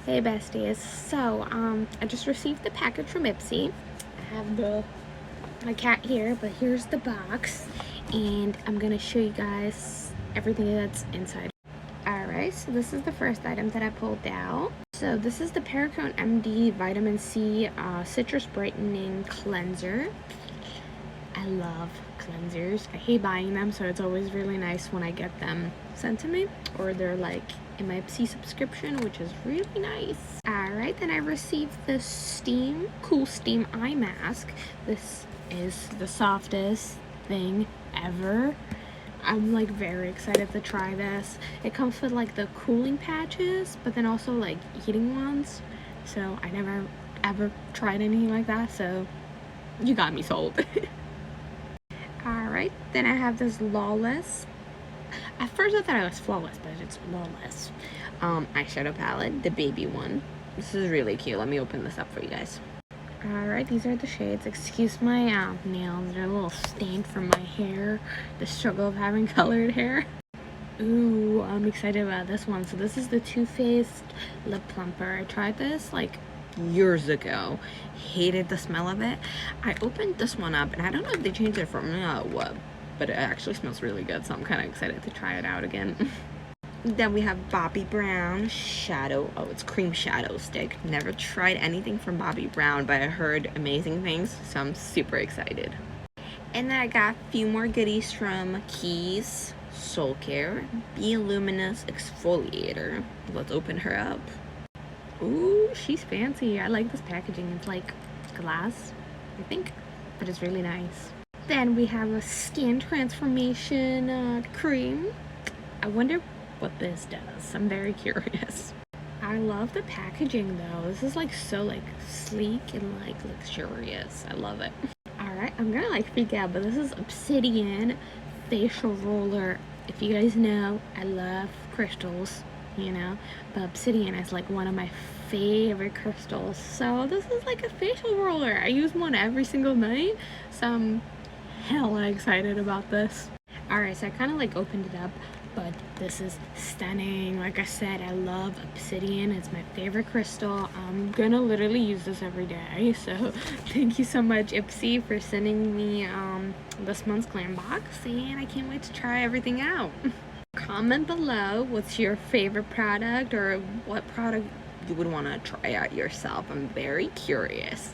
Hey besties, so I just received the package from Ipsy. I have my cat here, but here's the box, and I'm gonna show you guys everything that's inside. Alright, so this is the first item that I pulled out. So this is the Pericone Md Vitamin C Citrus Brightening Cleanser. I love cleansers. I hate buying them, so it's always really nice when I get them sent to me, or they're like in my Ipsy subscription, which is really nice. Alright, then I received this Cool Steam eye mask. This is the softest thing ever. I'm like very excited to try this. It comes with like the cooling patches, but then also like heating ones. So I never ever tried anything like that, so you got me sold. Alright, then I have this Lawless. At first I thought it was Flawless, but it's Lawless eyeshadow palette, the baby one. This is really cute. Let me open this up for you guys. Alright, these are the shades. Excuse my nails, they're a little stained from my hair. The struggle of having colored hair. Ooh, I'm excited about this one. So this is the Faced Lip Plumper. I tried this like years ago. Hated the smell of it. I opened this one up, and I don't know if they changed it from what, but it actually smells really good, so I'm kind of excited to try it out again. Then we have Bobbi Brown shadow. Oh, it's cream shadow stick. Never tried anything from Bobbi Brown, but I heard amazing things, so I'm super excited. And then I got a few more goodies from Keys Soul Care, Be Luminous Exfoliator. Let's open her up. Ooh, she's fancy. I like this packaging. It's like glass, I think, but it's really nice. Then we have a skin transformation cream. I wonder what this does. I'm very curious. I love the packaging though. This is like so like sleek and like luxurious. I love it. Alright, I'm gonna like freak out, but this is Obsidian facial roller. If you guys know, I love crystals, you know, but Obsidian is like one of my favorite crystals. So this is like a facial roller. I use one every single night, so I'm hella excited about this. Alright, so I kind of like opened it up, but this is stunning. Like I said, I love Obsidian. It's my favorite crystal. I'm gonna literally use this every day. So thank you so much, Ipsy, for sending me this month's Glam box, and I can't wait to try everything out. Comment below what's your favorite product, or what product you would want to try out yourself. I'm very curious.